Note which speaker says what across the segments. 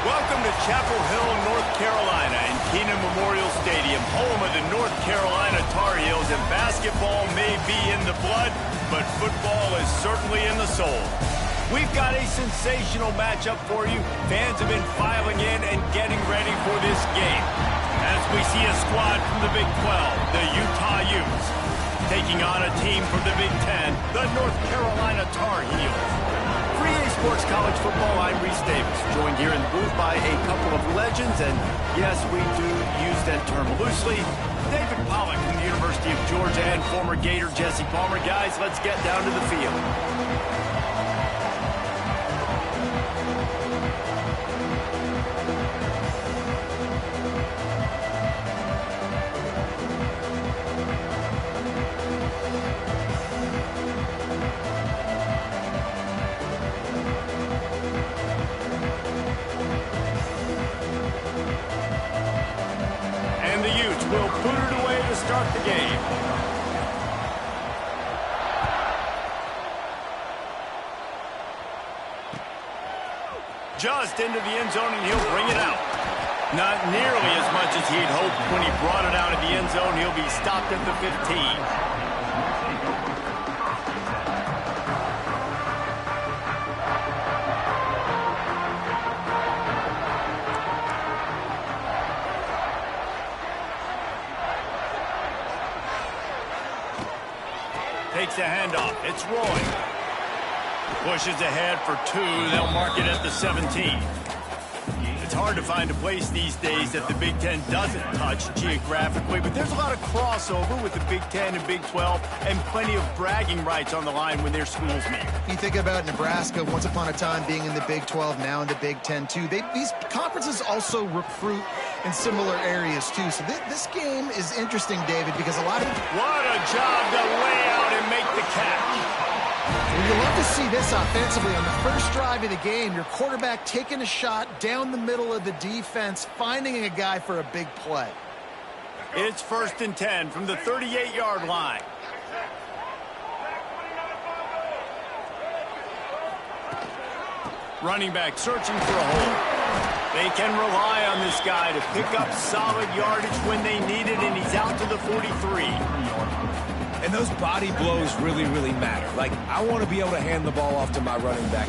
Speaker 1: Welcome to Chapel Hill, North Carolina, and Kenan Memorial Stadium, home of the North Carolina Tar Heels. And basketball may be in the blood, but football is certainly in the soul. We've got a sensational matchup for you. Fans have been filing in and getting ready for this game. As we see a squad from the Big 12, the Utah Utes, taking on a team from the Big 10, the North Carolina Tar Heels. For EA Sports College Football, I'm Reese Davis, joined here in the booth by a couple of legends, and yes, we do use that term loosely. David Pollack from the University of Georgia and former Gator Jesse Palmer. Guys, let's get down to the field. Will put it away to start the game. Just into the end zone, and he'll bring it out. Not nearly as much as he'd hoped when he brought it out of the end zone. He'll be stopped at the 15. Takes a handoff. It's Roy. Pushes ahead for 2. They'll mark it at the 17. It's hard to find a place these days that the Big Ten doesn't touch geographically, but there's a lot of crossover with the Big Ten and Big 12 and plenty of bragging rights on the line when their schools meet.
Speaker 2: You think about Nebraska once upon a time being in the Big 12, now in the Big 10 too. These conferences also recruit in similar areas too. So this game is interesting, David, because a lot of...
Speaker 1: What a job to lay out and make the catch.
Speaker 2: Well, you love to see this offensively on the first drive of the game. Your quarterback taking a shot down the middle of the defense, finding a guy for a big play.
Speaker 1: It's 1st and 10 from the 38-yard line. Running back searching for a hole. They can rely on this guy to pick up solid yardage when they need it, and he's out to the 43.
Speaker 3: And those body blows really, really matter. Like, I want to be able to hand the ball off to my running back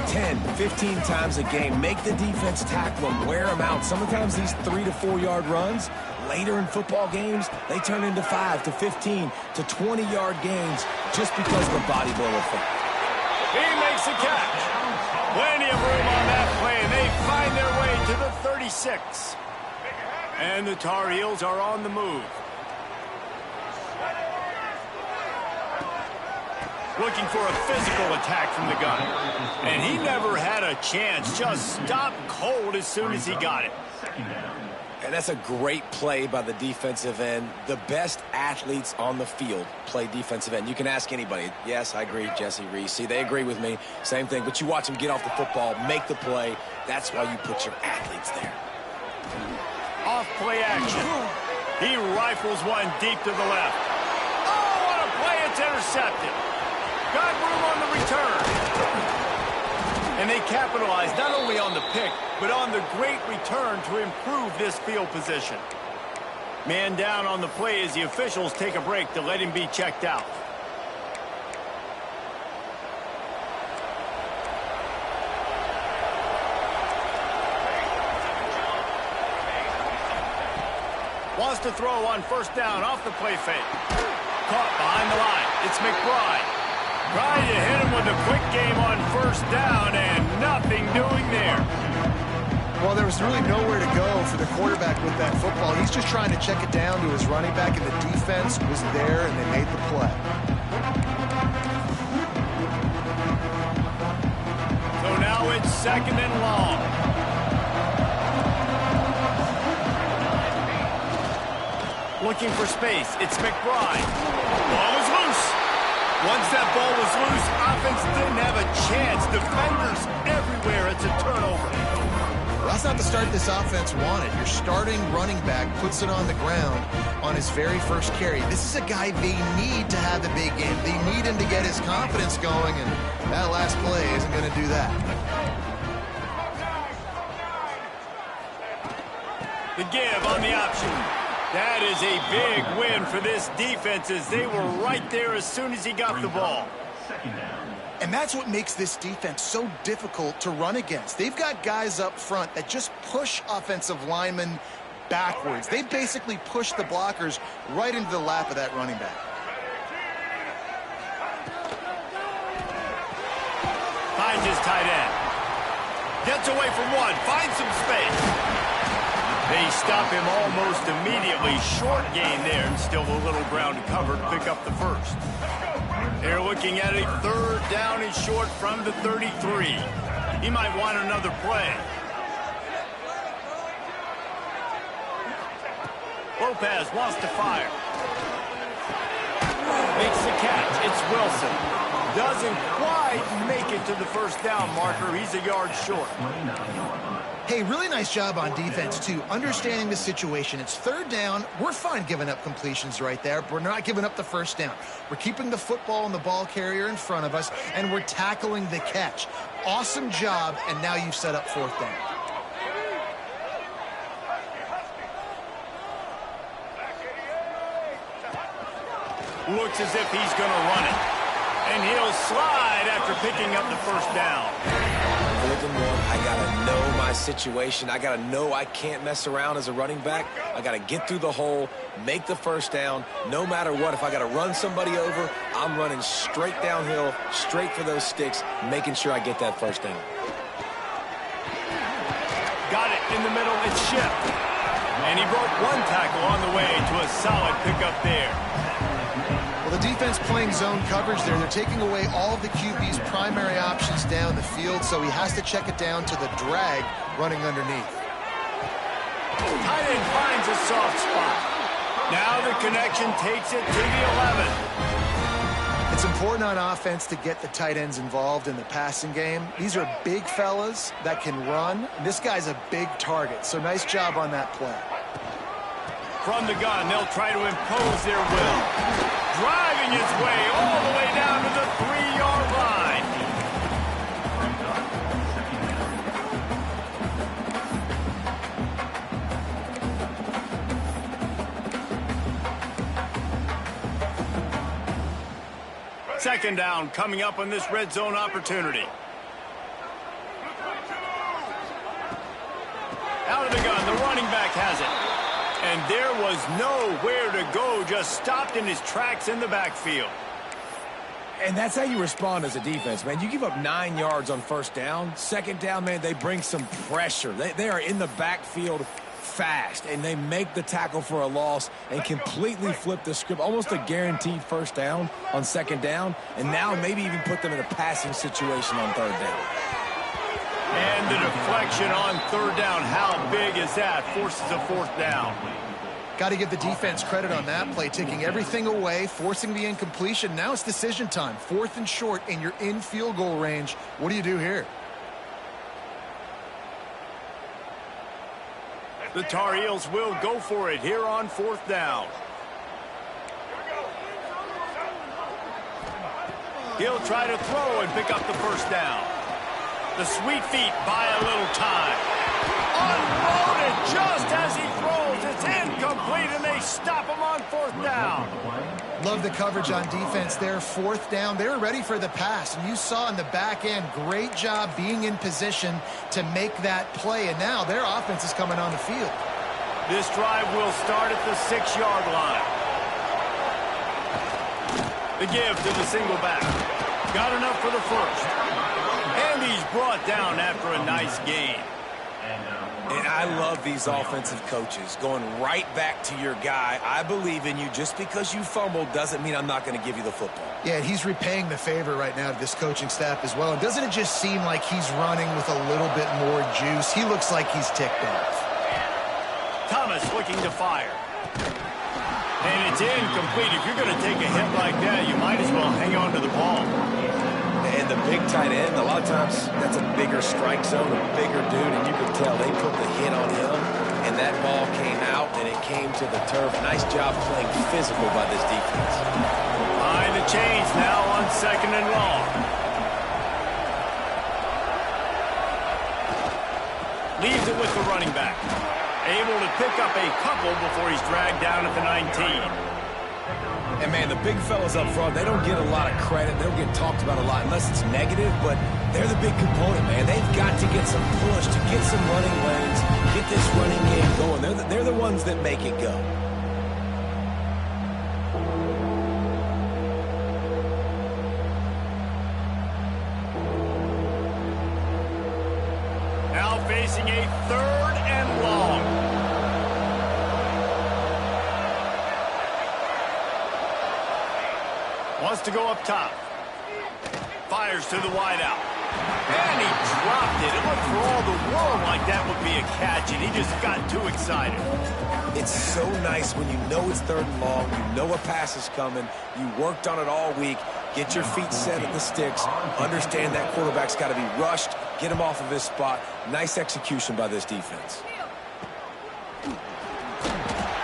Speaker 3: 10, 15 times a game. Make the defense tackle them, wear them out. Sometimes these 3 to 4 yard runs, later in football games, they turn into 5 to 15 to 20-yard gains just because of the body blow effect.
Speaker 1: He makes a catch. Plenty of room on that play, and they find their way to the 36. And the Tar Heels are on the move. Looking for a physical attack from the gun. And he never had a chance. Just stopped cold as soon as he got it.
Speaker 3: And that's a great play by the defensive end. The best athletes on the field play defensive end. You can ask anybody. Yes, I agree, Jesse, Reese. See, they agree with me. Same thing. But you watch them get off the football, make the play. That's why you put your athletes there.
Speaker 1: Off play action. He rifles one deep to the left. Oh, what a play. It's intercepted. Got room on the return. And they capitalize not only on the pick, but on the great return to improve this field position. Man down on the play as the officials take a break to let him be checked out. Wants to throw on 1st down off the play fake. Caught behind the line. It's McBride. Trying to hit him with a quick game on 1st down, and nothing doing there.
Speaker 2: Well, there was really nowhere to go for the quarterback with that football. He's just trying to check it down to his running back, and the defense was there, and they made the play.
Speaker 1: So now it's 2nd and long. Looking for space. It's McBride. Ball is loose. Once that ball was loose, offense didn't have a chance. Defenders everywhere. It's a turnover.
Speaker 2: Well, that's not the start this offense wanted. Your starting running back puts it on the ground on his very first carry. This is a guy they need to have the big game. They need him to get his confidence going, and that last play isn't going to do that.
Speaker 1: The give on the option. That is a big win for this defense as they were right there as soon as he got the ball.
Speaker 2: And that's what makes this defense so difficult to run against. They've got guys up front that just push offensive linemen backwards. They basically push the blockers right into the lap of that running back.
Speaker 1: Finds his tight end. Gets away from one. Finds some space. They stop him almost immediately. Short gain there and still a little ground to cover to pick up the first. They're looking at a third down and short from the 33. He might want another play. Lopez wants to fire. Makes the catch. It's Wilson. Doesn't quite make it to the first down marker. He's a yard short.
Speaker 2: Hey, really nice job on defense, too, understanding the situation. It's third down. We're fine giving up completions right there, but we're not giving up the first down. We're keeping the football and the ball carrier in front of us, and we're tackling the catch. Awesome job, and now you've set up fourth down.
Speaker 1: Looks as if he's going to run it. And he'll slide after picking up the first down.
Speaker 3: I got to know my situation. I got to know I can't mess around as a running back. I got to get through the hole, make the first down. No matter what, if I got to run somebody over, I'm running straight downhill, straight for those sticks, making sure I get that first down.
Speaker 1: Got it in the middle. It's Shipp. And he broke one tackle on the way to a solid pickup there.
Speaker 2: Well, the defense playing zone coverage there. They're taking away all of the QB's primary options down the field, so he has to check it down to the drag running underneath.
Speaker 1: Tight end finds a soft spot. Now the connection takes it to the 11.
Speaker 2: It's important on offense to get the tight ends involved in the passing game. These are big fellas that can run. And this guy's a big target, so nice job on that play.
Speaker 1: From the gun, they'll try to impose their will. Driving his way all the way down to the 3-yard line. Second down coming up on this red zone opportunity. Out of the gun, the running back has it. And there was nowhere to go, just stopped in his tracks in the backfield.
Speaker 3: And that's how you respond as a defense, man. You give up 9 yards on first down. Second down, man, they bring some pressure. They are in the backfield fast, and they make the tackle for a loss and completely flip the script. Almost a guaranteed first down on second down, and now maybe even put them in a passing situation on third down.
Speaker 1: And the deflection on third down, how big is that? Forces a fourth down.
Speaker 2: Got to give the defense credit on that play, taking everything away, forcing the incompletion. Now it's decision time. Fourth and short, and you're in field goal range. What do you do here?
Speaker 1: The Tar Heels will go for it here on fourth down. He'll try to throw and pick up the first down. The sweet feet buy a little time. Unloaded just as he throws. It's incomplete, and they stop him on fourth down.
Speaker 2: Love the coverage on defense there. Fourth down. They were ready for the pass, and you saw in the back end, great job being in position to make that play, and now their offense is coming on the field.
Speaker 1: This drive will start at the 6-yard line. The give to the single back. Got enough for the first. And he's brought down after a nice gain.
Speaker 3: And I love these offensive coaches going right back to your guy. I believe in you. Just because you fumbled doesn't mean I'm not going to give you the football.
Speaker 2: Yeah, he's repaying the favor right now to this coaching staff as well. And doesn't it just seem like he's running with a little bit more juice? He looks like he's ticked off.
Speaker 1: Thomas looking to fire. And it's incomplete. If you're going to take a hit like that, you might as well hang on to the ball.
Speaker 3: And the big tight end, a lot of times that's a bigger strike zone, a bigger dude, and you can tell they put the hit on him, and that ball came out, and it came to the turf. Nice job playing physical by this defense.
Speaker 1: Behind the chains now on second and long. Leaves it with the running back. Able to pick up a couple before he's dragged down at the 19.
Speaker 3: And, man, the big fellas up front, they don't get a lot of credit. They don't get talked about a lot unless it's negative, but they're the big component, man. They've got to get some push, to get some running lanes, get this running game going. They're the ones that make it go.
Speaker 1: Now facing a 3rd and long. Wants to go up top. Fires to the wideout. And he dropped it. It looked for all the world like that would be a catch, and he just got too excited.
Speaker 3: It's so nice when you know it's 3rd and long, you know a pass is coming, you worked on it all week, get your feet set at the sticks, understand that quarterback's got to be rushed, get him off of his spot. Nice execution by this defense.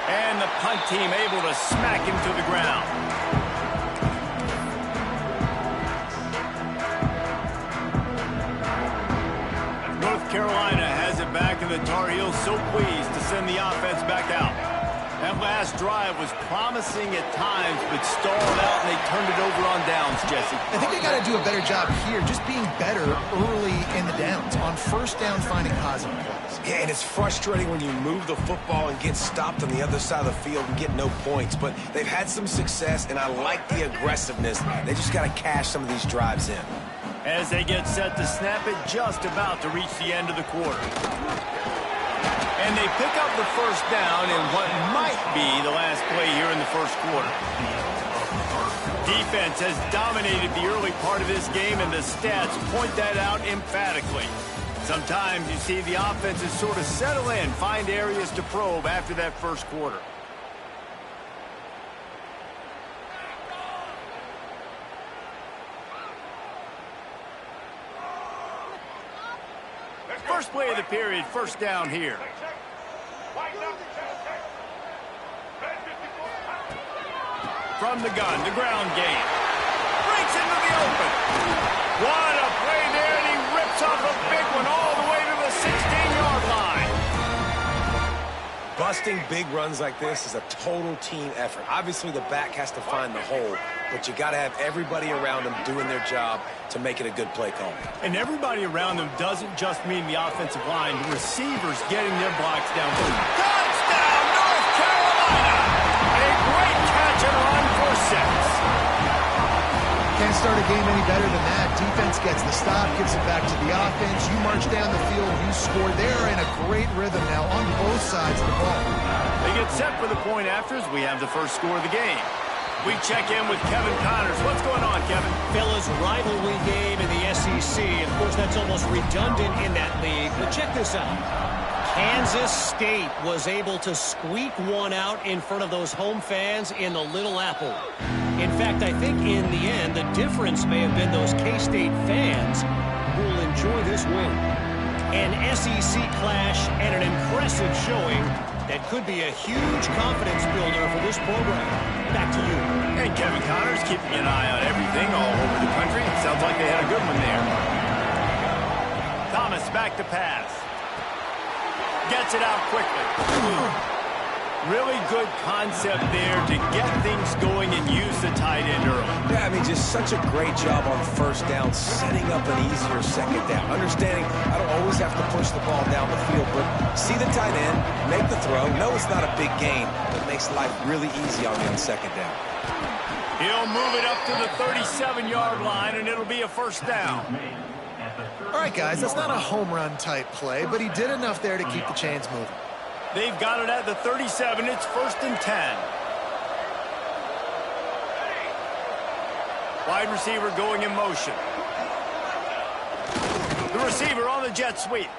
Speaker 1: And the punt team able to smack him to the ground. North Carolina has it back, and the Tar Heels so pleased to send the offense back out. That last drive was promising at times, but stalled out, and they turned it over on downs, Jesse.
Speaker 2: I think they got to do a better job here, just being better early in the downs. On 1st down, finding positive plays.
Speaker 3: Yeah, and it's frustrating when you move the football and get stopped on the other side of the field and get no points. But they've had some success, and I like the aggressiveness. They just got to cash some of these drives in.
Speaker 1: As they get set to snap it, just about to reach the end of the quarter. And they pick up the 1st down in what might be the last play here in the 1st quarter. Defense has dominated the early part of this game, and the stats point that out emphatically. Sometimes you see the offenses sort of settle in, find areas to probe after that 1st quarter. First play of the period, 1st down here. From the gun, the ground game. Breaks into the open. What a play there, and he rips off a big one all the way to the 16-yard line.
Speaker 3: Busting big runs like this is a total team effort. Obviously, the back has to find the hole, but you got to have everybody around them doing their job to make it a good play call.
Speaker 1: And everybody around them doesn't just mean the offensive line. The receivers getting their blocks down. Touchdown, North Carolina! A great catch and run for 6.
Speaker 2: Can't start a game any better than that. Defense gets the stop, gives it back to the offense. You march down the field, you score. They're in a great rhythm now on both sides of the ball.
Speaker 1: They get set for the point afters. We have the first score of the game. We check in with Kevin Connors. What's going on, Kevin?
Speaker 4: Fellas, rivalry game in the SEC. Of course, that's almost redundant in that league. But check this out. Kansas State was able to squeak one out in front of those home fans in the Little Apple. In fact, I think in the end, the difference may have been those K-State fans who will enjoy this win. An SEC clash and an impressive showing that could be a huge confidence builder for this program. Back to you.
Speaker 1: Hey, Kevin Connors keeping an eye on everything all over the country. Sounds like they had a good one there. Thomas back to pass. Gets it out quickly. Really good concept there to get things going and use the tight end early.
Speaker 3: Yeah, I mean, just such a great job on 1st down, setting up an easier 2nd down. Understanding I don't always have to push the ball down the field, but see the tight end, make the throw. No, it's not a big gain, but it makes life really easy on you on 2nd down.
Speaker 1: He'll move it up to the 37-yard line, and it'll be a 1st down.
Speaker 2: All right, guys, that's not a home run type play, but he did enough there to keep the chains moving.
Speaker 1: They've got it at the 37. It's 1st and 10. Wide receiver going in motion. The receiver on the jet sweep.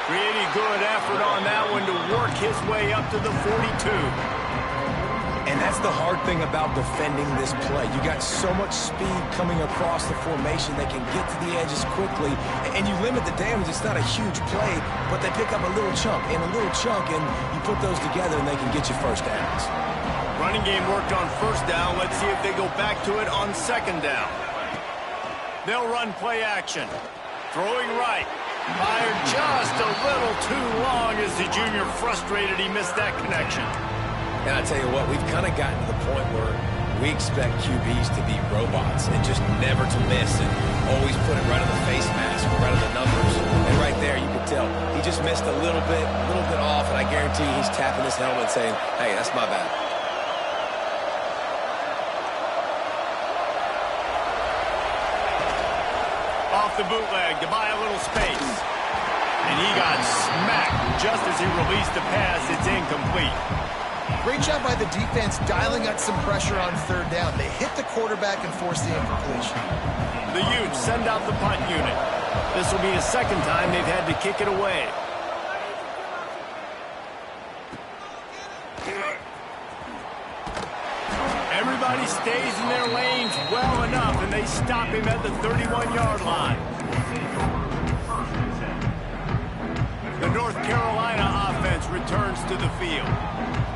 Speaker 1: Pretty good effort on that one to work his way up to the 42.
Speaker 3: And that's the hard thing about defending this play. You got so much speed coming across the formation. They can get to the edges quickly, and you limit the damage. It's not a huge play, but they pick up a little chunk and a little chunk, and you put those together, and they can get you 1st downs.
Speaker 1: Running game worked on 1st down. Let's see if they go back to it on 2nd down. They'll run play action. Throwing right. Fired just a little too long as the junior frustrated he missed that connection.
Speaker 3: And I tell you what, we've kind of gotten to the point where we expect QBs to be robots and just never to miss and always put it right on the face mask or right on the numbers. And right there, you can tell he just missed a little bit off, and I guarantee he's tapping his helmet saying, hey, that's my bad.
Speaker 1: Off the bootleg to buy a little space. And he got smacked just as he released the pass. It's incomplete.
Speaker 2: Great job by the defense dialing up some pressure on third down. They hit the quarterback and forced the incompletion.
Speaker 1: The Utes send out the punt unit. This will be the second time they've had to kick it away. Everybody stays in their lanes well enough, and they stop him at the 31-yard line. The North Carolina offense returns to the field.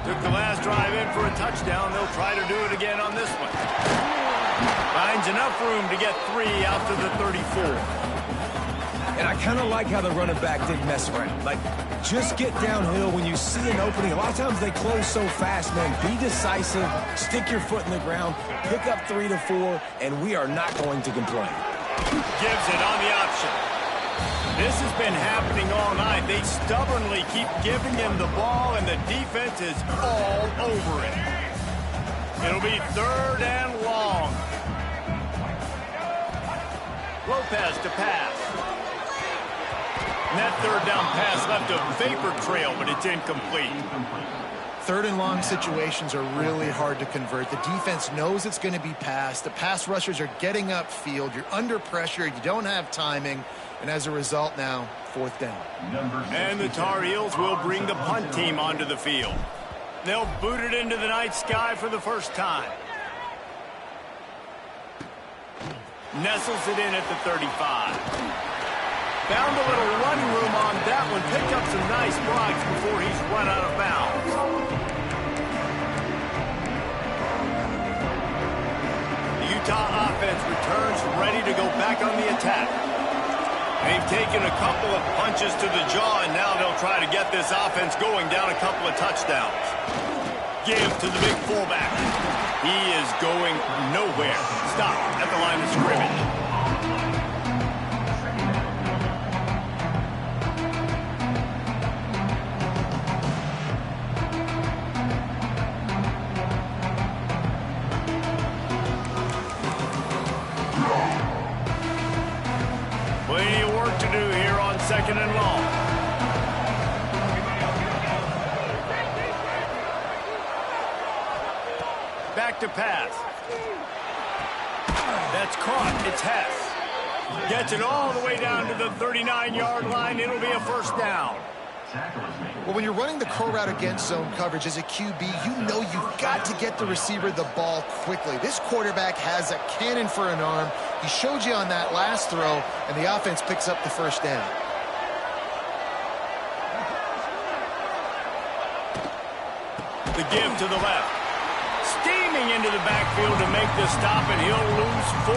Speaker 1: Took the last drive in for a touchdown. They'll try to do it again on this one. Finds enough room to get 3 out to the 34.
Speaker 3: And I kind of like how the running back didn't mess around. Like, just get downhill when you see an opening. A lot of times they close so fast, man. Be decisive, stick your foot in the ground, pick up 3 to 4, and we are not going to complain.
Speaker 1: Gives it on the option. This has been happening all night. They stubbornly keep giving him the ball, and the defense is all over it. It'll be 3rd and long. Lopez to pass. And that 3rd down pass left a vapor trail, but it's incomplete.
Speaker 2: 3rd and long situations are really hard to convert. The defense knows it's going to be passed. The pass rushers are getting upfield. You're under pressure. You don't have timing. And as a result now, 4th down.
Speaker 1: And the Tar Heels will bring the punt team onto the field. They'll boot it into the night sky for the first time. Nestles it in at the 35. Found a little running room on that one. Picked up some nice blocks before he's run out of bounds. The Utah offense returns ready to go back on the attack. They've taken a couple of punches to the jaw, and now they'll try to get this offense going down a couple of touchdowns. Give to the big fullback. He is going nowhere. Stop at the line of scrimmage. Plenty of work to do here on 2nd and long. Back to pass. That's caught. It's Hess. Gets it all the way down to the 39-yard line. It'll be a 1st down.
Speaker 2: Well, when you're running the curl route against zone coverage as a QB, you know you've got to get the receiver the ball quickly. This quarterback has a cannon for an arm. He showed you on that last throw, and the offense picks up the 1st down.
Speaker 1: The give to the left. Steaming into the backfield to make the stop, and he'll lose 4.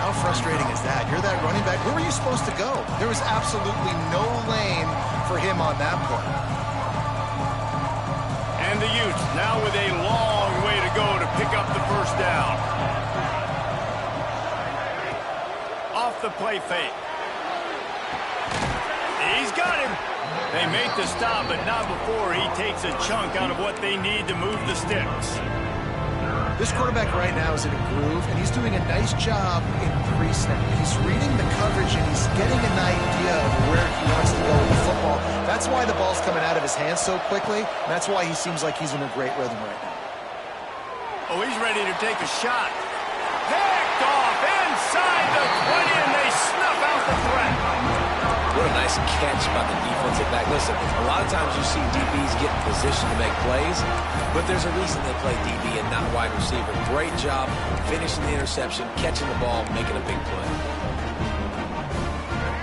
Speaker 2: How frustrating is that? You're that running back. Where were you supposed to go? There was absolutely no lane for him on that play.
Speaker 1: And the Utes now with a long way to go to pick up the 1st down. Off the play fake. He's got him. They make the stop, but not before he takes a chunk out of what they need to move the sticks.
Speaker 2: This quarterback right now is in a groove, and he's doing a nice job in pre-snap. He's reading the coverage, and he's getting an idea of where he wants to go with the football. That's why the ball's coming out of his hands so quickly, and that's why he seems like he's in a great rhythm right now.
Speaker 1: Oh, he's ready to take a shot. Picked off inside the 20, and they snuff out the threat.
Speaker 3: What a nice catch by the defensive back. Listen, a lot of times you see DBs get in position to make plays, but there's a reason they play DB and not wide receiver. Great job finishing the interception, catching the ball, making a big play.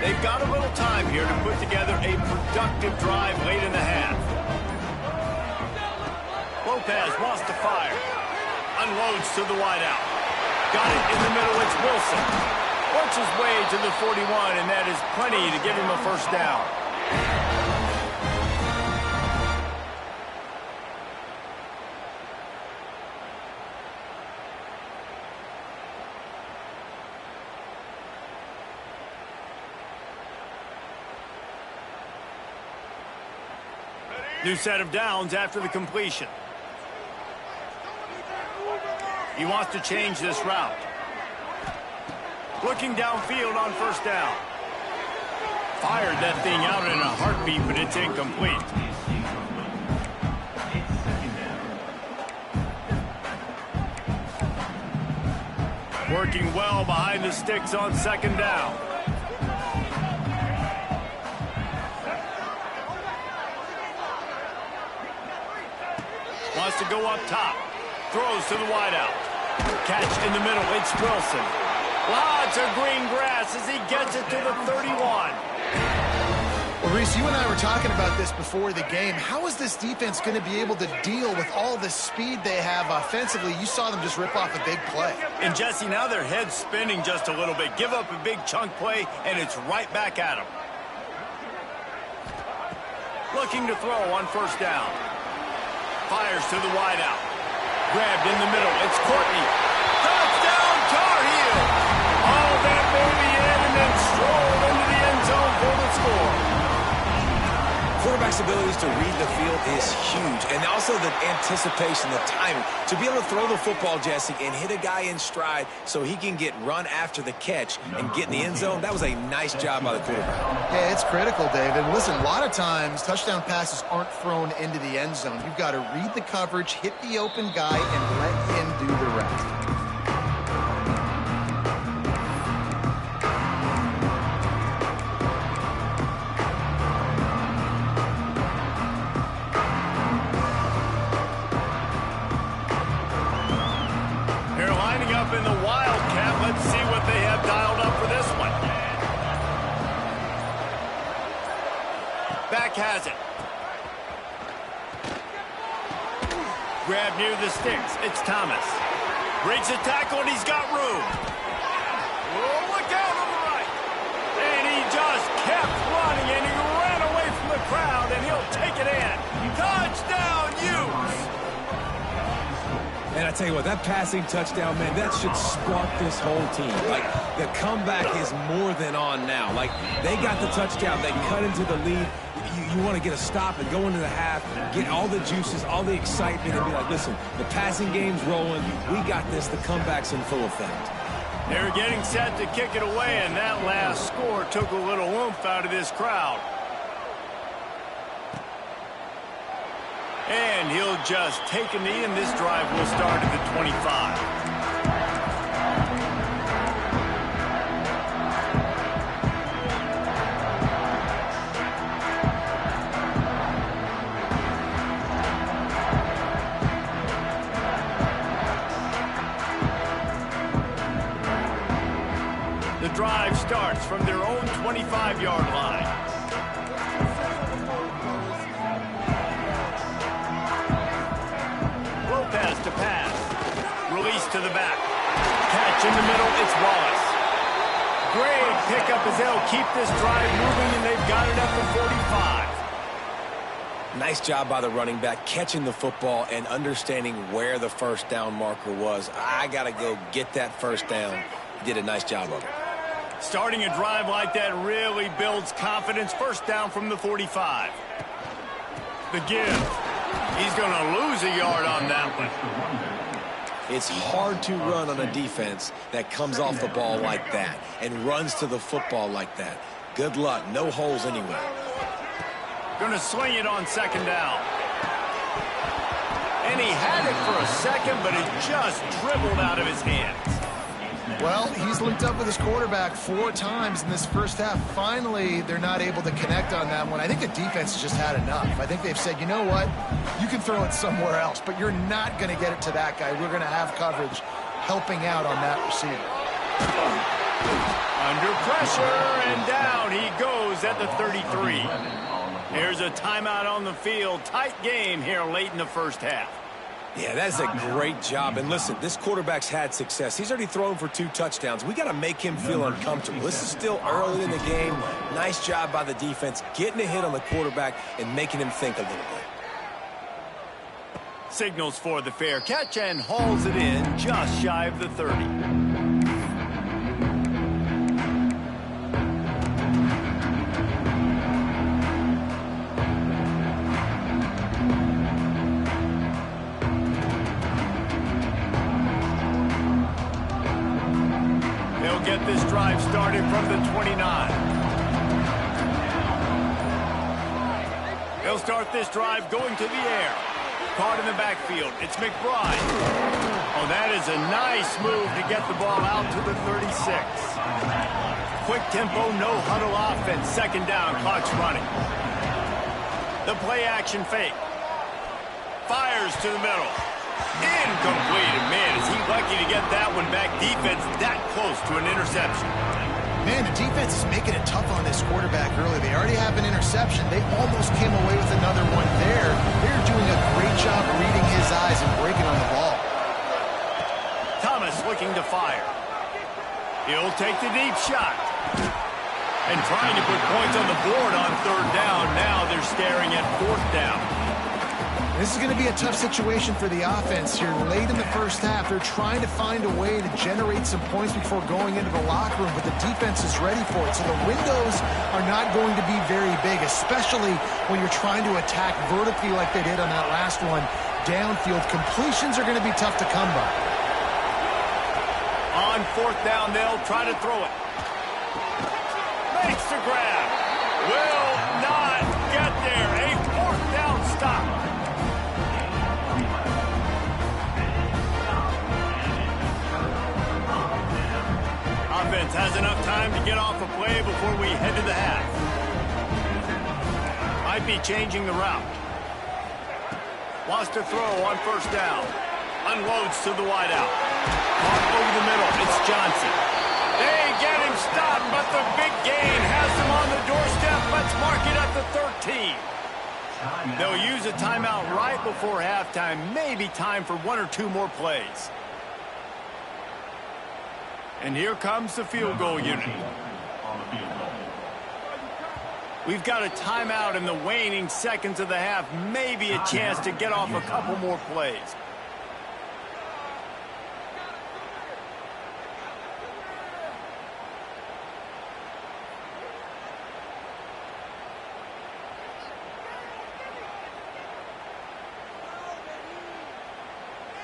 Speaker 1: They've got a little time here to put together a productive drive late in the half. Lopez wants to fire. Unloads to the wideout. Got it in the middle. It's Wilson. Works his way to the 41, and that is plenty to give him a first down. New set of downs after the completion. He wants to change this route. Looking downfield on first down. Fired that thing out in a heartbeat, but it's incomplete. Working well behind the sticks on second down. Wants to go up top. Throws to the wideout. Catch in the middle. It's Wilson. Lots of green grass as he gets it to the 31.
Speaker 2: Well, Reese, you and I were talking about this before the game. How is this defense going to be able to deal with all the speed they have offensively? You saw them just rip off a big play.
Speaker 1: And, Jesse, now their head's spinning just a little bit. Give up a big chunk play, and it's right back at them. Looking to throw on first down. Fires to the wideout. Grabbed in the middle. It's Courtney. Touchdown, Tar Heel. All that baby in and then strolled into the end zone for the score.
Speaker 3: Quarterback's abilities to read the field is huge. And also the anticipation, the timing. To be able to throw the football, Jesse, and hit a guy in stride so he can get run after the catch and get in the end zone, that was a nice job by the quarterback.
Speaker 2: Yeah, it's critical, David. Listen, a lot of times touchdown passes aren't thrown into the end zone. You've got to read the coverage, hit the open guy, and let him do the rest.
Speaker 1: In the Wildcat, let's see what they have dialed up for this one. Back has it. Grab near the sticks. It's Thomas. Breaks a tackle and he's got room. Oh, look out on the right. And he just kept running and he ran away from the crowd and he'll take it in. Touchdown, Utes.
Speaker 3: And I tell you what, that passing touchdown, man, that should spark this whole team. Like, the comeback is more than on now. Like, they got the touchdown. They cut into the lead. You want to get a stop and go into the half, get all the juices, all the excitement, and be like, listen, the passing game's rolling. We got this. The comeback's in full effect.
Speaker 1: They're getting set to kick it away, and that last score took a little oomph out of this crowd. And he'll just take a knee, and this drive will start at the 25. The drive starts from their own 25-yard line. Lopez to pass. Release to the back. Catch in the middle. It's Wallace. Great pickup as they'll keep this drive moving, and they've got it up to 45.
Speaker 3: Nice job by the running back, catching the football and understanding where the first down marker was. I got to go get that first down. He did a nice job of it.
Speaker 1: Starting a drive like that really builds confidence. First down from the 45. The give. He's going to lose a yard on that one.
Speaker 3: It's hard to run on a defense that comes off the ball like that and runs to the football like that. Good luck. No holes anywhere.
Speaker 1: Going to swing it on second down. And he had it for a second, but it just dribbled out of his hands.
Speaker 2: Well, he's linked up with his quarterback 4 times in this first half. Finally, they're not able to connect on that one. I think the defense has just had enough. I think they've said, you know what? You can throw it somewhere else, but you're not going to get it to that guy. We're going to have coverage helping out on that receiver.
Speaker 1: Under pressure, and down he goes at the 33. Here's a timeout on the field. Tight game here late in the first half.
Speaker 3: Yeah, that's a great job. And listen, this quarterback's had success. He's already thrown for 2 touchdowns. We got to make him feel uncomfortable. This is still early in the game. Nice job by the defense, getting a hit on the quarterback and making him think a little bit.
Speaker 1: Signals for the fair catch and hauls it in just shy of the 30. They'll get this drive started from the 29. They'll start this drive going to the air. Caught in the backfield. It's McBride. Oh, that is a nice move to get the ball out to the 36. Quick tempo, no huddle offense. Second down, clock's running. The play action fake. Fires to the middle. Incomplete. And man, is he lucky to get that one back. Defense that close to an interception.
Speaker 2: Man, the defense is making it tough on this quarterback early. They already have an interception. They almost came away with another one there. They're doing a great job reading his eyes and breaking on the ball.
Speaker 1: Thomas looking to fire. He'll take the deep shot. And trying to put points on the board on 3rd down. Now they're staring at 4th down.
Speaker 2: This is going to be a tough situation for the offense here. Late in the first half, they're trying to find a way to generate some points before going into the locker room, but the defense is ready for it. So the windows are not going to be very big, especially when you're trying to attack vertically like they did on that last one. Downfield completions are going to be tough to come by.
Speaker 1: On 4th down, they'll try to throw it. Makes the grab. Will not get there. A 4th down stop. Offense has enough time to get off a play before we head to the half. Might be changing the route. Wants to throw on 1st down. Unloads to the wideout. Caught over the middle. It's Johnson. They get him stopped, but the big gain has him on the doorstep. Let's mark it at the 13. They'll use a timeout right before halftime. Maybe time for 1 or 2 more plays. And here comes the field goal unit. We've got a timeout in the waning seconds of the half. Maybe a chance to get off a couple more plays.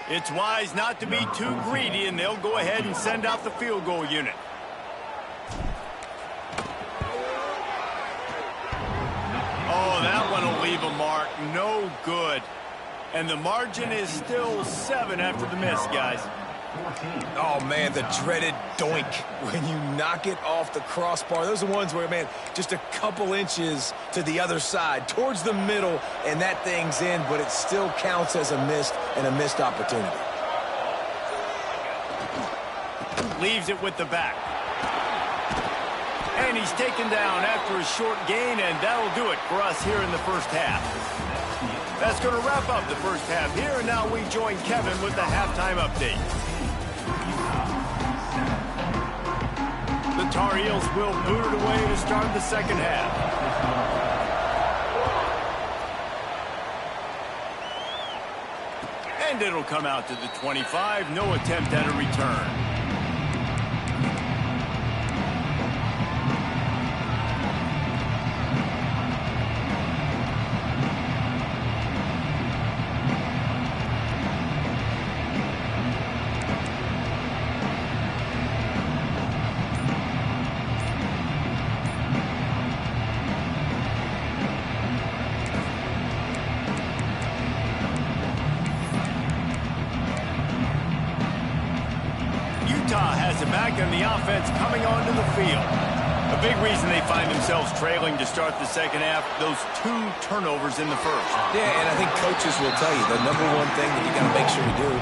Speaker 1: It's wise not to be too greedy, and they'll go ahead and send out the field goal unit. Oh, that one will leave a mark. No good. And the margin is still 7 after the miss, guys.
Speaker 3: Oh, man, the dreaded doink when you knock it off the crossbar. Those are the ones where, man, just a couple inches to the other side, towards the middle, and that thing's in, but it still counts as a missed opportunity.
Speaker 1: Leaves it with the back. And he's taken down after a short gain, and that'll do it for us here in the first half. That's going to wrap up the first half here, and now we join Kevin with the halftime update. The Tar Heels will boot it away to start the second half. And it'll come out to the 25. No attempt at a return. Has it back, and the offense coming onto the field. A big reason they find themselves trailing to start the second half, those 2 turnovers in the first.
Speaker 3: Yeah, and I think coaches will tell you the number one thing that you got to make sure you do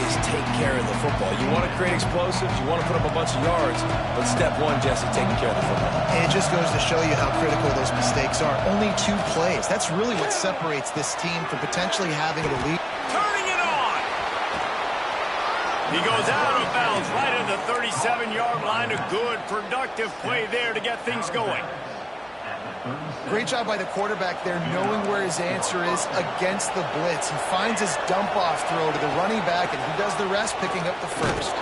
Speaker 3: is take care of the football. You want to create explosives, you want to put up a bunch of yards, but step 1, Jesse, taking care of the football.
Speaker 2: And it just goes to show you how critical those mistakes are. Only 2 plays. That's really what separates this team from potentially having a lead.
Speaker 1: Turning it on! He goes out of bounds right at the 37-yard line. A good, productive play there to get things going.
Speaker 2: Great job by the quarterback there, knowing where his answer is against the blitz. He finds his dump-off throw to the running back, and he does the rest, picking up the first.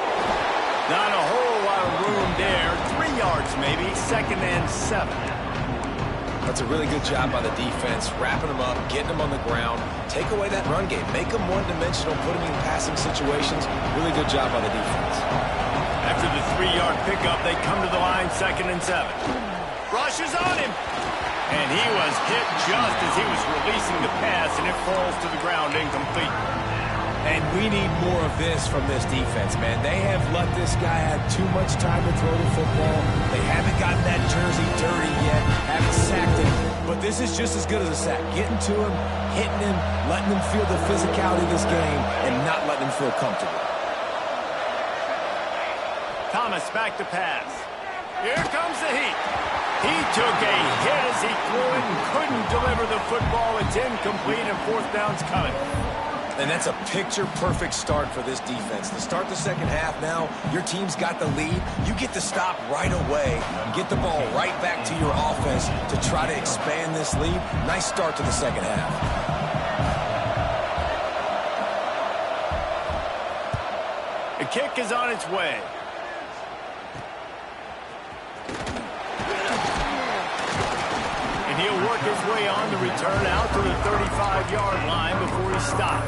Speaker 1: Not a whole lot of room there. 3 yards maybe, 2nd and 7.
Speaker 3: That's a really good job by the defense, wrapping them up, getting them on the ground, take away that run game, make them one-dimensional, put them in passing situations. Really good job by the defense.
Speaker 1: After the 3-yard pickup, they come to the line, 2nd and 7. Rush is on him. And he was hit just as he was releasing the pass, and it falls to the ground incomplete.
Speaker 3: And we need more of this from this defense, man. They have let this guy have too much time to throw the football. They haven't gotten that jersey dirty yet, haven't sacked him. But this is just as good as a sack. Getting to him, hitting him, letting him feel the physicality of this game, and not letting him feel comfortable.
Speaker 1: Thomas back to pass. Here comes the heat. He took a hit as he threw it and couldn't deliver the football. It's incomplete, and 4th down's coming.
Speaker 3: And that's a picture-perfect start for this defense. To start the second half now, your team's got the lead. You get to stop right away and get the ball right back to your offense to try to expand this lead. Nice start to the second half.
Speaker 1: The kick is on its way. And he'll work his way on the return out to the 35-yard line before he stops.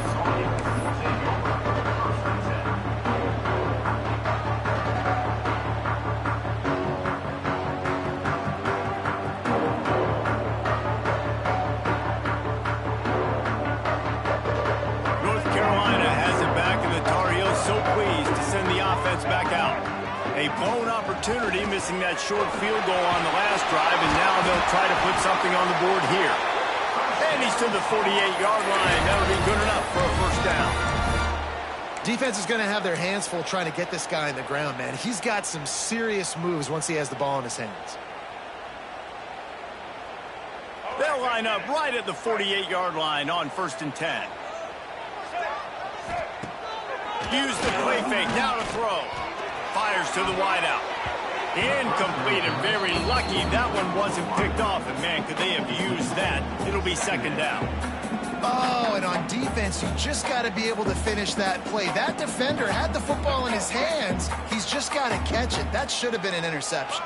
Speaker 1: North Carolina has it back, and the Tar Heels so pleased to send the offense back out. A blown opportunity, missing that short field goal on the last drive, and now they'll try to put something on the board here. And he's to the 48-yard line. That'll be good enough for a first down.
Speaker 2: Defense is going to have their hands full trying to get this guy in the ground, man. He's got some serious moves once he has the ball in his hands.
Speaker 1: They'll line up right at the 48-yard line on 1st and 10. Use the play fake, now to throw. Fires to the wideout. Incomplete, and very lucky that one wasn't picked off. And, man, could they have used that? It'll be 2nd down.
Speaker 2: Oh, and on defense, you just got to be able to finish that play. That defender had the football in his hands. He's just got to catch it. That should have been an interception.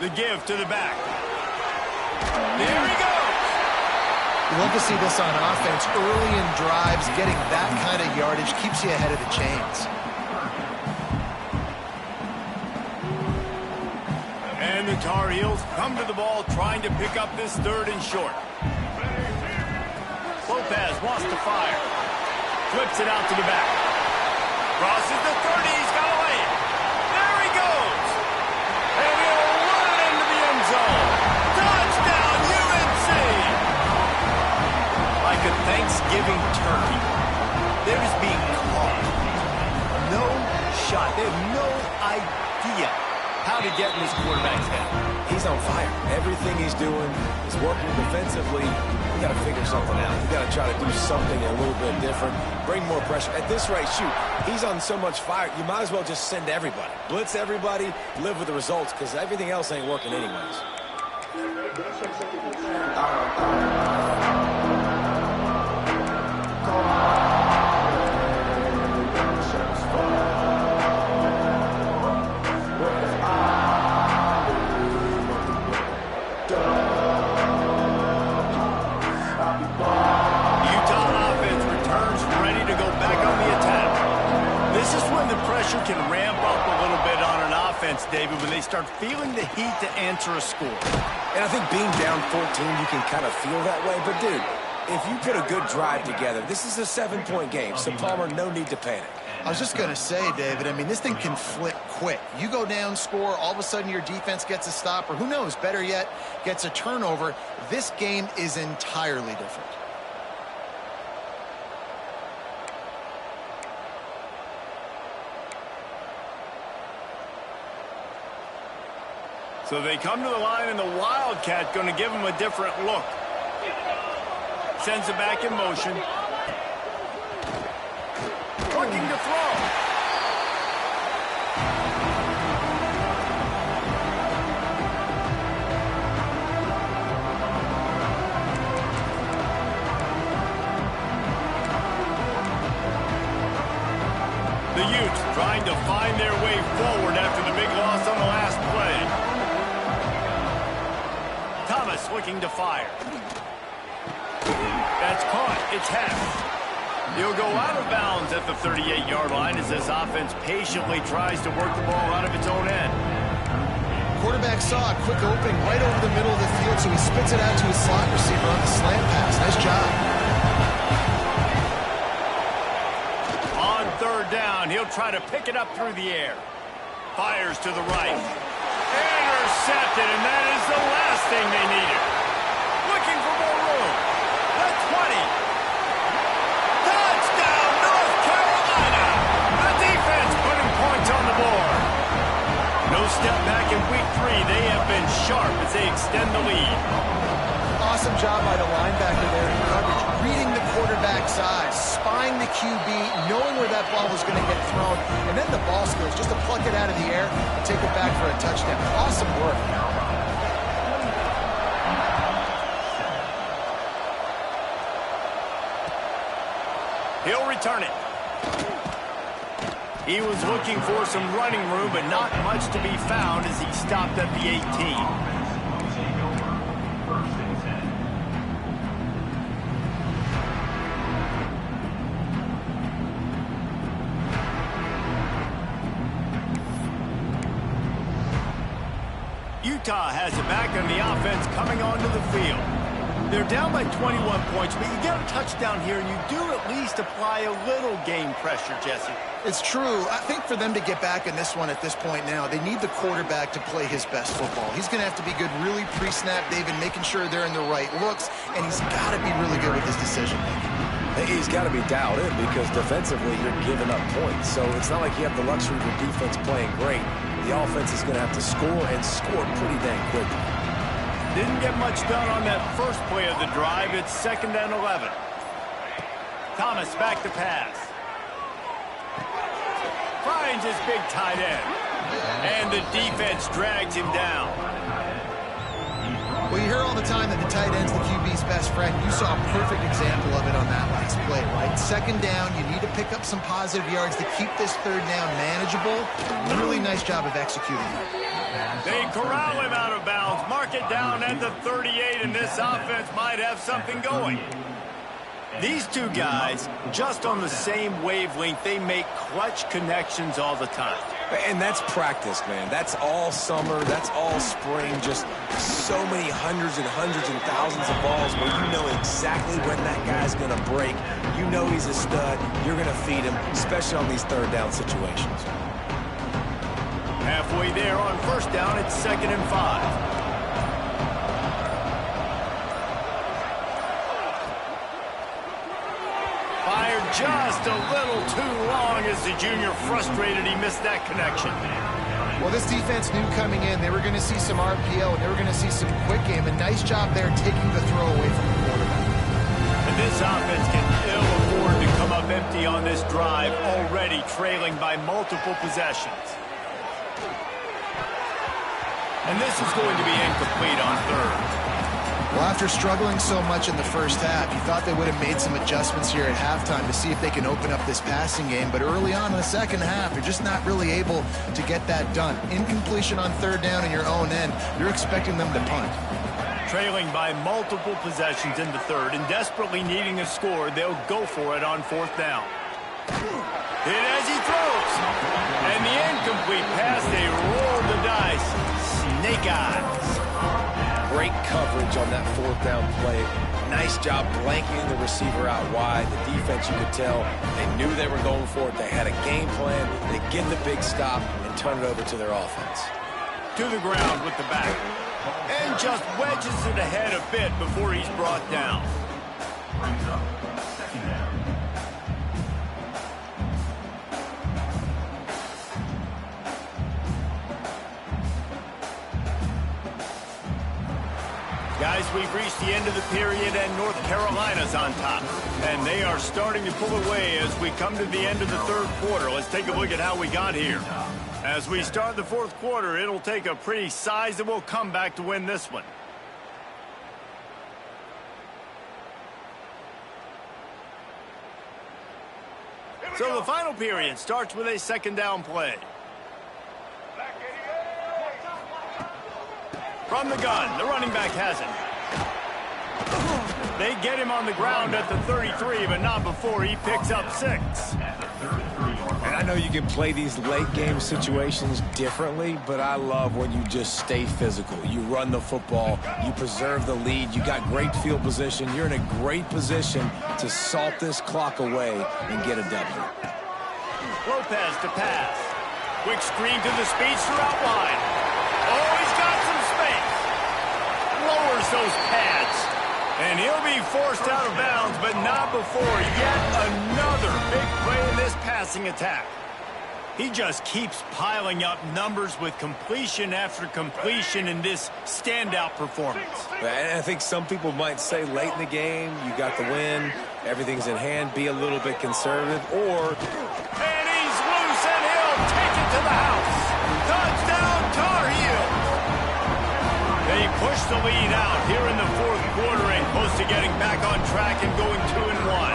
Speaker 1: The give to the back. There he goes.
Speaker 2: You love to see this on offense. Early in drives, getting that kind of yardage keeps you ahead of the chains.
Speaker 1: And the Tar Heels come to the ball trying to pick up this 3rd and short. Lopez wants to fire. Flips it out to the back. Crosses the 30. He's got to lay it. There he goes. And he'll run it into the end zone. Touchdown, UNC. Like a Thanksgiving turkey, they're just being caught. No shot. They have no idea how to get in this quarterback's head.
Speaker 3: He's on fire. Everything he's doing is working defensively. We got to figure something out. We got to try to do something a little bit different. Bring more pressure. At this rate, shoot, he's on so much fire, you might as well just send everybody. Blitz everybody, live with the results, because everything else ain't working anyways.
Speaker 1: Can ramp up a little bit on an offense, David, when they start feeling the heat to answer a score.
Speaker 3: And I think being down 14, you can kind of feel that way. But, dude, if you put a good drive together, this is a 7-point game. So, Palmer, no need to panic.
Speaker 2: I was just going to say, David, I mean, this thing can flip quick. You go down, score, all of a sudden your defense gets a stop, or who knows, better yet, gets a turnover. This game is entirely different.
Speaker 1: So they come to the line, and the Wildcat going to give him a different look. Sends it back in motion. looking to throw. The Utes trying to find their way forward after the big loss on the last play. Thomas looking to fire. That's caught. It's Hess. He'll go out of bounds at the 38-yard line as this offense patiently tries to work the ball out of its own end.
Speaker 2: Quarterback saw a quick opening right over the middle of the field, so he spits it out to his slot receiver on the slant pass. Nice job.
Speaker 1: On third down, he'll try to pick it up through the air. Fires to the right. Intercepted, and that is the last thing they needed. Looking for more room. The 20. Touchdown, North Carolina. The defense putting points on the board. No step back in week 3. They have been sharp as they extend the lead.
Speaker 2: Awesome job by the linebacker there in coverage, reading the quarterback's eyes, spying the QB, knowing where that ball was going to get thrown, and then the ball skills, just to pluck it out of the air and take it back for a touchdown. Awesome work.
Speaker 1: He'll return it. He was looking for some running room, but not much to be found as he stopped at the 18. Utah has it back on the offense coming onto the field. They're down by 21 points, but you get a touchdown here, and you do at least apply a little game pressure, Jesse.
Speaker 2: It's true. I think for them to get back in this one at this point now, they need the quarterback to play his best football. He's going to have to be good really pre-snap, David, making sure they're in the right looks, and he's got to be really good with his decision-making.
Speaker 3: He's got to be dialed in because defensively you're giving up points. So it's not like you have the luxury of your defense playing great. The offense is going to have to score and score pretty dang quickly.
Speaker 1: Didn't get much done on that first play of the drive. It's 2nd and 11. Thomas back to pass. Finds his big tight end. And the defense drags him down.
Speaker 2: Well, you hear all the time that the tight end's the QB's best friend. You saw a perfect example of it on that last play, right? 2nd down, you need to pick up some positive yards to keep this 3rd down manageable. Really nice job of executing that.
Speaker 1: They corral him out of bounds, mark it down at the 38, and this offense might have something going. These two guys, just on the same wavelength, they make clutch connections all the time.
Speaker 3: And that's practice, man. That's all summer. That's all spring. Just so many hundreds and thousands of balls where you know exactly when that guy's going to break. You know he's a stud. You're going to feed him, especially on these 3rd down situations.
Speaker 1: Halfway there on 1st down, it's 2nd and 5. Fired just a little too long as the junior frustrated he missed that connection.
Speaker 2: Well, this defense knew coming in they were going to see some RPO and they were going to see some quick game. A nice job there taking the throw away from the quarterback.
Speaker 1: And this offense can ill afford to come up empty on this drive, already trailing by multiple possessions. And this is going to be incomplete on 3rd.
Speaker 2: Well, after struggling so much in the first half, you thought they would have made some adjustments here at halftime to see if they can open up this passing game. But early on in the second half, you're just not really able to get that done. Incompletion on 3rd down in your own end, you're expecting them to punt.
Speaker 1: Trailing by multiple possessions in the 3rd and desperately needing a score, they'll go for it on 4th down. Hit as he throws. And the incomplete pass, they roll the dice. Snake eyes.
Speaker 3: Great coverage on that 4th down play. Nice job blanketing the receiver out wide. The defense, you could tell, they knew they were going for it. They had a game plan. They get the big stop and turn it over to their offense.
Speaker 1: To the ground with the back. And just wedges it ahead a bit before he's brought down. Guys guys, we've reached the end of the period, and North Carolina's on top. And they are starting to pull away as we come to the end of the third quarter. Let's take a look at how we got here. As we start the fourth quarter, it'll take a pretty sizable comeback to win this one. So the final period starts with a second down play. From the gun, the running back has it. They get him on the ground at the 33, but not before he picks up 6.
Speaker 3: And I know you can play these late game situations differently, but I love when you just stay physical. You run the football, you preserve the lead, you got great field position, you're in a great position to salt this clock away and get a W.
Speaker 1: Lopez to pass. Quick screen to the speedster out wide. Oh, he's got some space. Lowers those pads. And he'll be forced out of bounds, but not before yet another big play in this passing attack. He just keeps piling up numbers with completion after completion in this standout performance.
Speaker 3: And I think some people might say late in the game, you got the win, everything's in hand, be a little bit conservative, or...
Speaker 1: And he's loose, and he'll take it to the house. Touchdown, Tar Heels. They push the lead out here in the fourth quarter and close to getting back on track and going 2-1.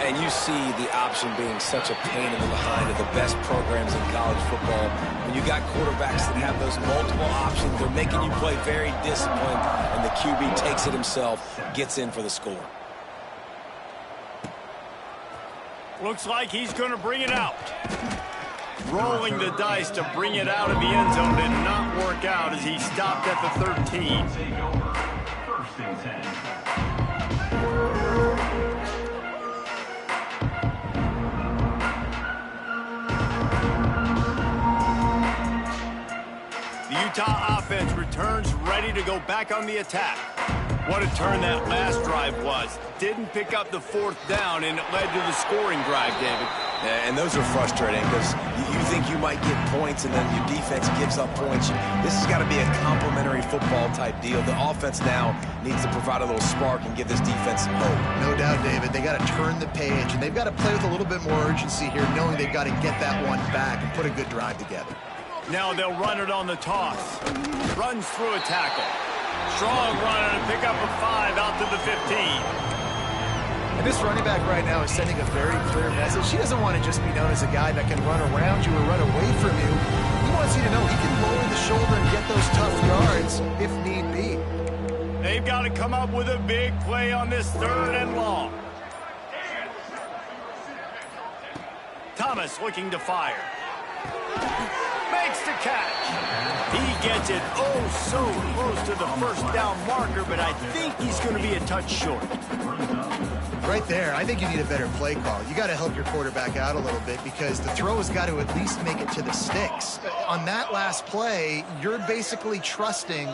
Speaker 3: And you see the option being such a pain in the behind of the best programs in college football. When you got quarterbacks that have those multiple options, they're making you play very disciplined, and the QB takes it himself, gets in for the score.
Speaker 1: Looks like he's going to bring it out. Rolling the dice to bring it out of the end zone did not work out as he stopped at the 13.
Speaker 5: First and 10.
Speaker 1: The Utah offense returns ready to go back on the attack. What a turn that last drive was. Didn't pick up the fourth down, and it led to the scoring drive, David.
Speaker 3: And those are frustrating because you think you might get points and then your defense gives up points. This has got to be a complementary football type deal. The offense now needs to provide a little spark and give this defense some hope.
Speaker 2: No doubt, David. They got to turn the page, and they've got to play with a little bit more urgency here, knowing they've got to get that one back and put a good drive together.
Speaker 1: Now they'll run it on the toss. Runs through a tackle. Strong run and pick up a 5 out to the 15.
Speaker 2: And this running back right now is sending a very clear message. He doesn't want to just be known as a guy that can run around you or run away from you. He wants you to know he can lower the shoulder and get those tough yards if need be.
Speaker 1: They've got to come up with a big play on this 3rd and long. Thomas looking to fire. Makes the catch. He gets it so close to the first down marker, but I think he's going to be a touch short.
Speaker 2: Right there, I think you need a better play call. You got to help your quarterback out a little bit because the throw has got to at least make it to the sticks. On that last play, you're basically trusting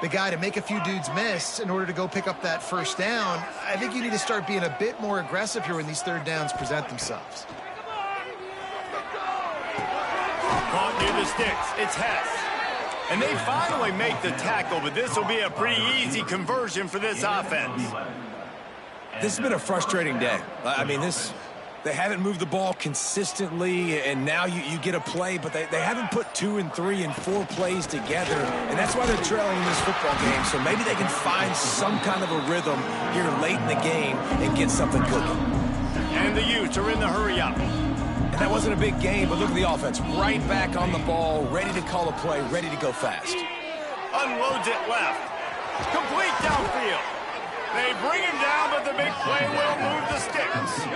Speaker 2: the guy to make a few dudes miss in order to go pick up that first down. I think you need to start being a bit more aggressive here when these third downs present themselves.
Speaker 1: Caught near the sticks. It's Hess. And they finally make the tackle, but this will be a pretty easy conversion for this offense.
Speaker 3: This has been a frustrating day. I mean, they haven't moved the ball consistently, and now you get a play, but they haven't put 2 and 3 and 4 plays together, and that's why they're trailing in this football game. So maybe they can find some kind of a rhythm here late in the game and get something cooking.
Speaker 1: And the Utes are in the hurry-up.
Speaker 3: And that wasn't a big game, but look at the offense. Right back on the ball, ready to call a play, ready to go fast.
Speaker 1: Unloads it left. Complete downfield. They bring him down, but the big play will move the sticks.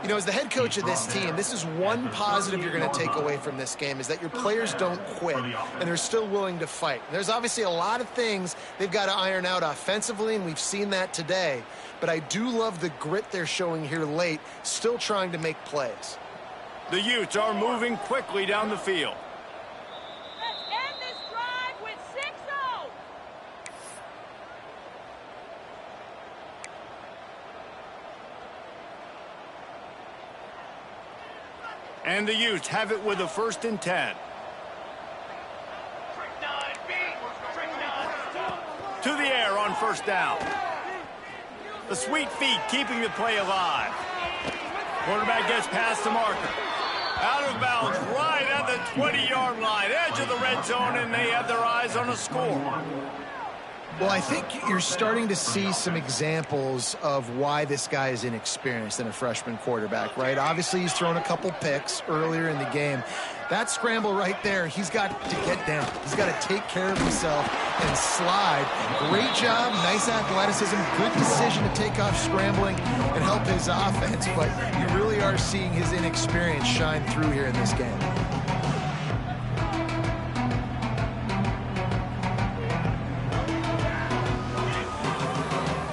Speaker 2: You know, as the head coach of this team, this is one positive you're going to take away from this game, is that your players don't quit, and they're still willing to fight. There's obviously a lot of things they've got to iron out offensively, and we've seen that today. But I do love the grit they're showing here late, still trying to make plays.
Speaker 1: The Utes are moving quickly down the field.
Speaker 6: Let's end this drive with 6-0.
Speaker 1: And the Utes have it with a 1st and 10. fire on first down. The sweet feet keeping the play alive. Quarterback gets past the marker. Out of bounds right at the 20-yard line, edge of the red zone, and they have their eyes on a score.
Speaker 2: Well, I think you're starting to see some examples of why this guy is inexperienced in a freshman quarterback, right? Obviously, he's thrown a couple picks earlier in the game. That scramble right there, he's got to get down. He's got to take care of himself and slide. Great job, nice athleticism, good decision to take off scrambling and help his offense, but you really are seeing his inexperience shine through here in this game.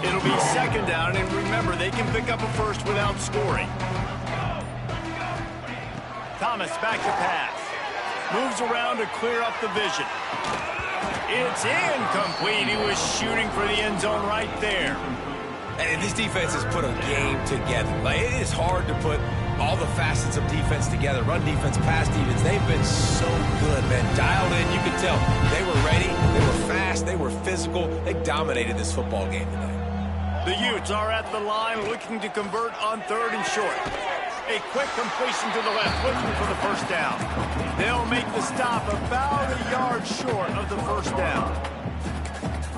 Speaker 1: It'll be second down, and remember, they can pick up a first without scoring. Thomas back to pass. Moves around to clear up the vision. It's incomplete. He was shooting for the end zone right there.
Speaker 3: And this defense has put a game together. Like, it is hard to put all the facets of defense together. Run defense, pass defense. They've been so good, man. Dialed in, you could tell. They were ready. They were fast. They were physical. They dominated this football game today.
Speaker 1: The Utes are at the line looking to convert on third and short. A quick completion to the left, looking for the first down. They'll make the stop about a yard short of the first down.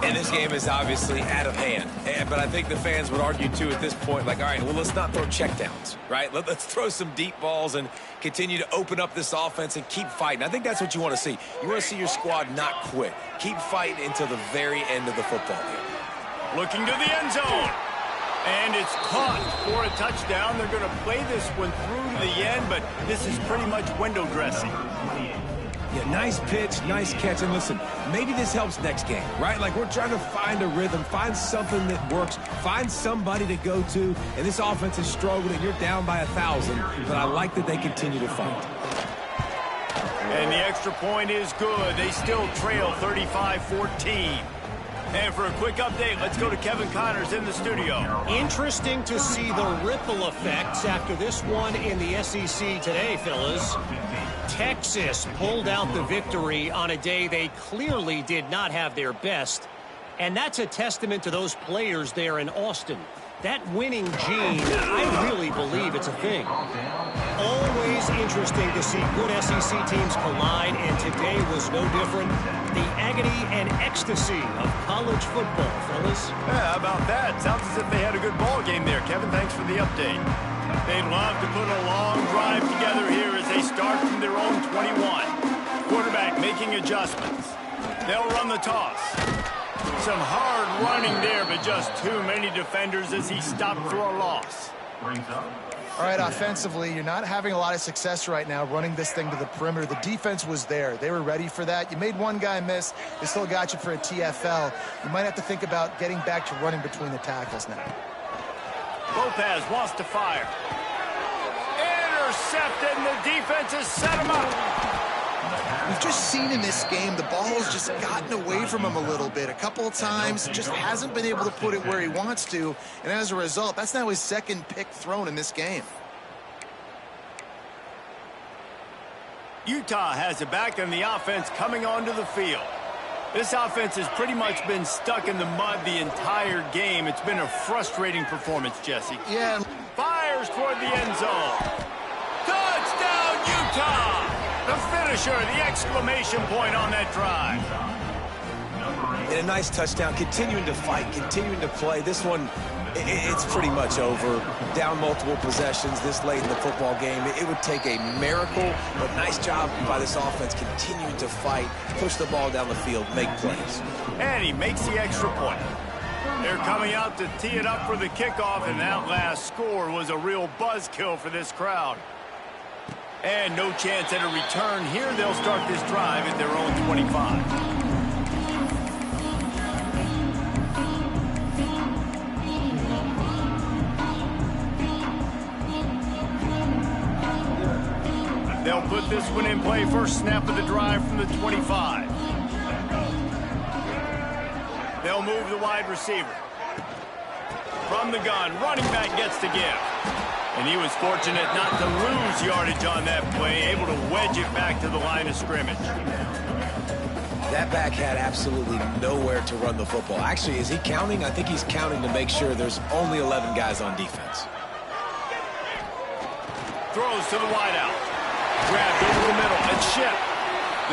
Speaker 3: And this game is obviously out of hand. But I think the fans would argue, too, at this point, like, all right, well, let's not throw checkdowns, right? Let's throw some deep balls and continue to open up this offense and keep fighting. I think that's what you want to see. You want to see your squad not quit. Keep fighting until the very end of the football game.
Speaker 1: Looking to the end zone. And it's caught for a touchdown. They're going to play this one through to the end, but this is pretty much window dressing.
Speaker 3: Yeah, nice pitch, nice catch. And listen, maybe this helps next game, right? Like, we're trying to find a rhythm, find something that works, find somebody to go to. And this offense is struggling. You're down by 1,000, but I like that they continue to fight.
Speaker 1: And the extra point is good. They still trail 35-14. And for a quick update, let's go to Kevin Connors in the studio.
Speaker 4: Interesting to see the ripple effects after this one in the SEC today, fellas. Texas pulled out the victory on a day they clearly did not have their best. And that's a testament to those players there in Austin. That winning gene, I really believe it's a thing. Always interesting to see good SEC teams collide, and today was no different. The agony and ecstasy of college football, fellas.
Speaker 1: Yeah, how about that? Sounds as if they had a good ball game there. Kevin, thanks for the update. They'd love to put a long drive together here as they start from their own 21. Quarterback making adjustments. They'll run the toss. Some hard running there, but just too many defenders as he stopped for a loss.
Speaker 2: All right, offensively, you're not having a lot of success right now running this thing to the perimeter. The defense was there. They were ready for that. You made one guy miss. They still got you for a TFL. You might have to think about getting back to running between the tackles now.
Speaker 1: Lopez wants to fire. Intercepted, and the defense has set him up.
Speaker 2: We've just seen in this game the ball's just gotten away from him a little bit. A couple of times, just hasn't been able to put it where he wants to. And as a result, that's now his second pick thrown in this game.
Speaker 1: Utah has it back, and the offense coming onto the field. This offense has pretty much been stuck in the mud the entire game. It's been a frustrating performance, Jesse.
Speaker 2: Yeah.
Speaker 1: Fires toward the end zone. Touchdown, Utah! The finisher, the exclamation point on that drive.
Speaker 3: And a nice touchdown, continuing to fight, continuing to play. This one, it's pretty much over. Down multiple possessions this late in the football game. It would take a miracle, but nice job by this offense continuing to fight, push the ball down the field, make plays.
Speaker 1: And he makes the extra point. They're coming out to tee it up for the kickoff, and that last score was a real buzzkill for this crowd. And no chance at a return here. They'll start this drive at their own 25. They'll put this one in play. First snap of the drive from the 25. They'll move the wide receiver. From the gun, running back gets to give. And he was fortunate not to lose yardage on that play, able to wedge it back to the line of scrimmage.
Speaker 3: That back had absolutely nowhere to run the football. Actually, is he counting? I think he's counting to make sure there's only 11 guys on defense.
Speaker 1: Throws to the wideout. Grabbed over the middle and chip.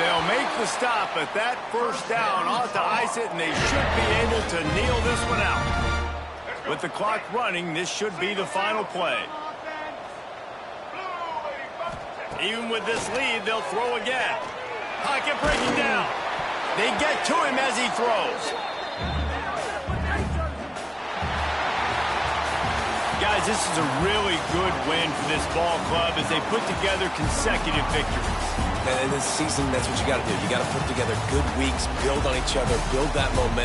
Speaker 1: They'll make the stop, but that first down ought to ice it, and they should be able to kneel this one out. With the clock running, this should be the final play. Even with this lead, they'll throw again. Pocket breaking down. They get to him as he throws. Guys, this is a really good win for this ball club as they put together consecutive victories.
Speaker 3: And in this season, that's what you got to do. You got to put together good weeks, build on each other, build that momentum.